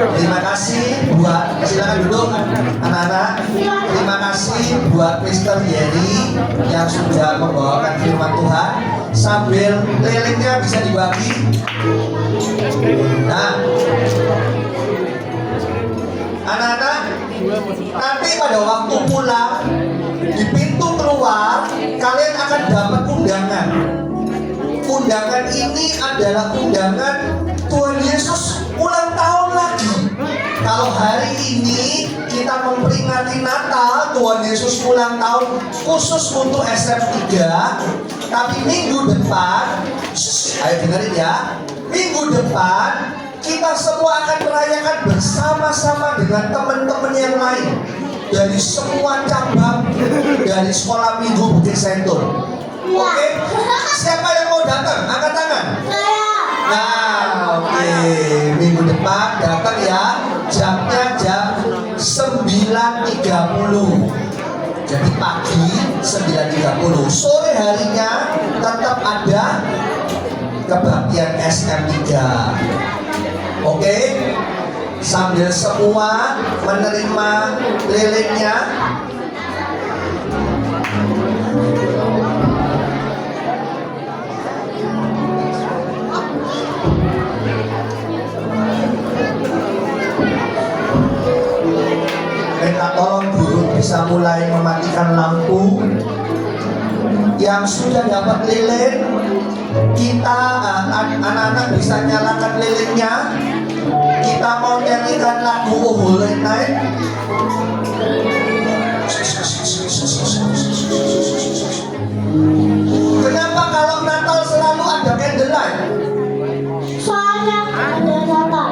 Terima kasih buat, silakan duduk anak-anak. Terima kasih buat Mr. Yeri yang sudah membawakan firman Tuhan. Sambil lilinnya bisa dibagi. Nah, anak-anak, nanti pada waktu pulang di pintu keluar kalian akan dapat undangan. Undangan ini adalah undangan Tuhan Yesus ulang tahun lagi. Kalau hari ini kita memperingati Natal, Tuhan Yesus ulang tahun khusus untuk SM3. Tapi minggu depan, ayo dengerin ya, minggu depan kita semua akan merayakan bersama-sama dengan teman-teman yang lain dari semua cabang dari sekolah minggu Bukit Sentul. Oke, siapa yang mau datang? Angkat tangan. Nah, oke, minggu depan datang ya. Jamnya jam 9.30. Jadi pagi 9.30. Sore harinya tetap ada kebaktian SM3. Oke, sambil semua menerima lilinnya. Minta tolong guru bisa mulai mematikan lampu. Yang sudah dapat lilin, kita anak-anak bisa nyalakan lilinnya. Kita mau nyanyikan lagu Holy Night. Kenapa kalau Natal selalu ada candlelight? Soalnya ada Natal.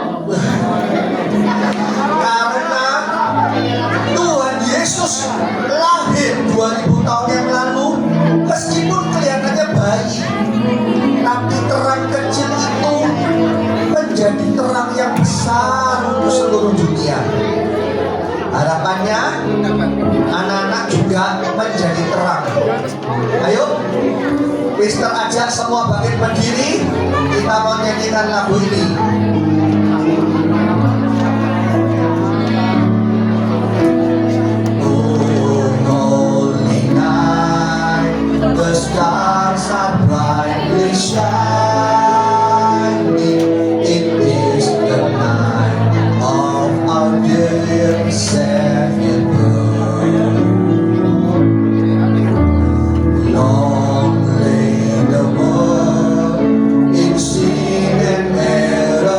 Karena Tuhan Yesus lahir 2000 tahun yang lalu, meskipun kelihatannya bayi, tapi terang kecil itu menjadi terang yang besar untuk seluruh dunia. Harapannya anak-anak juga menjadi terang. Ayo, Mister ajak semua bangkit berdiri. Kita mau nyanyikan lagu ini. The stars are brightly shining. It is the night of our dear Savior born. Long lay the world in sin and error.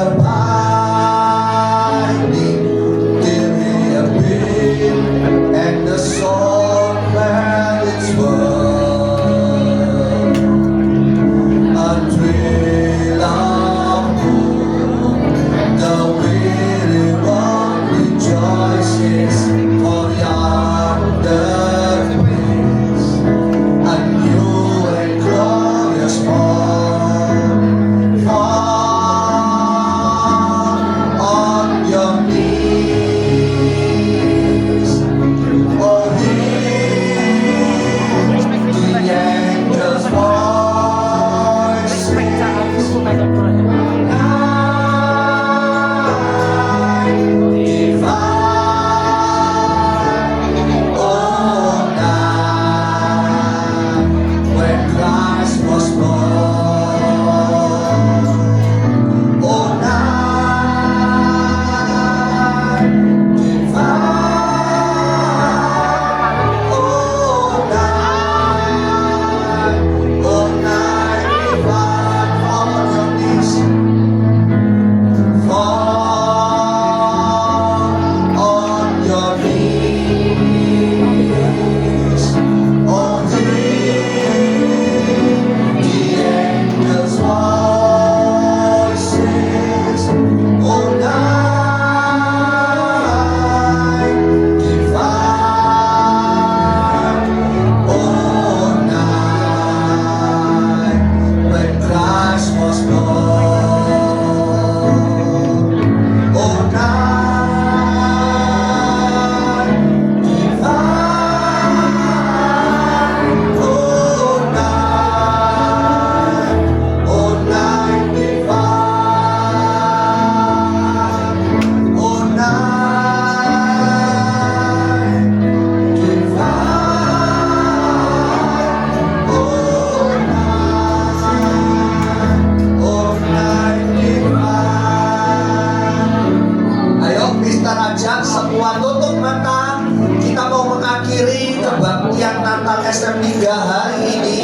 semua tutup mata. Kita mau mengakhiri kebaktian Natal SM3 hari ini.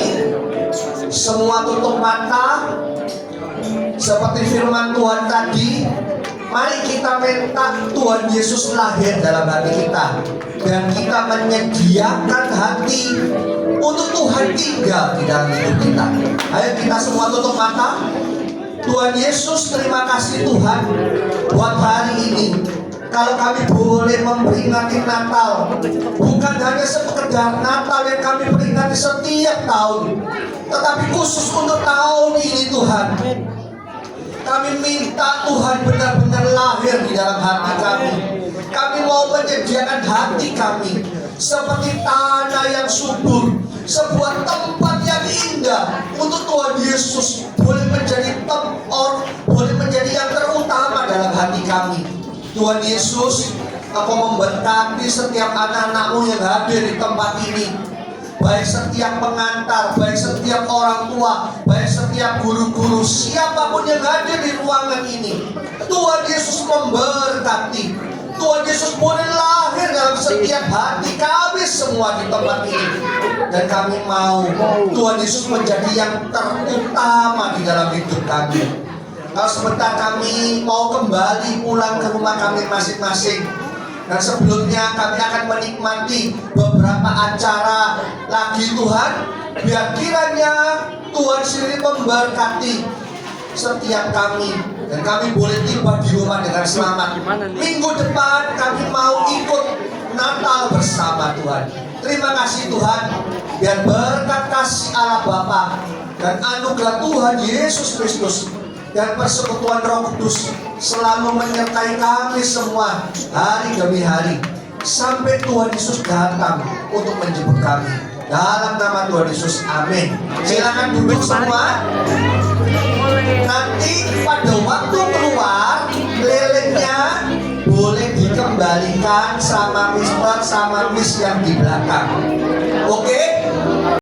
Semua tutup mata. Seperti firman Tuhan tadi, mari kita minta Tuhan Yesus lahir dalam hati kita. Dan kita menyediakan hati untuk Tuhan tinggal di dalam hidup kita. Ayo kita semua tutup mata. Tuhan Yesus, terima kasih Tuhan buat hari ini. Kalau kami boleh memperingati Natal, bukan hanya sekedar Natal yang kami peringati setiap tahun, tetapi khusus untuk tahun ini Tuhan. Kami minta Tuhan benar-benar lahir di dalam hati kami. Kami mau menyediakan hati kami seperti tanah yang subur, sebuah tempat yang indah untuk Tuhan Yesus boleh menjadi tempat, boleh menjadi yang terutama dalam hati kami. Tuhan Yesus, Engkau memberkati setiap anak-anak-Mu yang hadir di tempat ini, baik setiap pengantar, baik setiap orang tua, baik setiap guru-guru, siapapun yang hadir di ruangan ini. Tuhan Yesus memberkati. Tuhan Yesus boleh lahir dalam setiap hati kami semua di tempat ini. Dan kami mau Tuhan Yesus menjadi yang terutama di dalam hidup kami. Kalau sebentar kami mau kembali pulang ke rumah kami masing-masing. Dan sebelumnya kami akan menikmati beberapa acara lagi Tuhan. Biar kiranya Tuhan sendiri memberkati setiap kami, dan kami boleh tiba di rumah dengan selamat. Minggu depan kami mau ikut Natal bersama Tuhan. Terima kasih Tuhan. Biar berkat kasih Allah Bapa dan anugerah Tuhan Yesus Kristus dan persekutuan Roh Kudus selalu menyertai kami semua hari demi hari sampai Tuhan Yesus datang untuk menjemput kami. Dalam nama Tuhan Yesus, amin. Silakan duduk semua. Nanti pada waktu keluar, lilingnya boleh dikembalikan sama Mister sama Miss yang di belakang. Oke?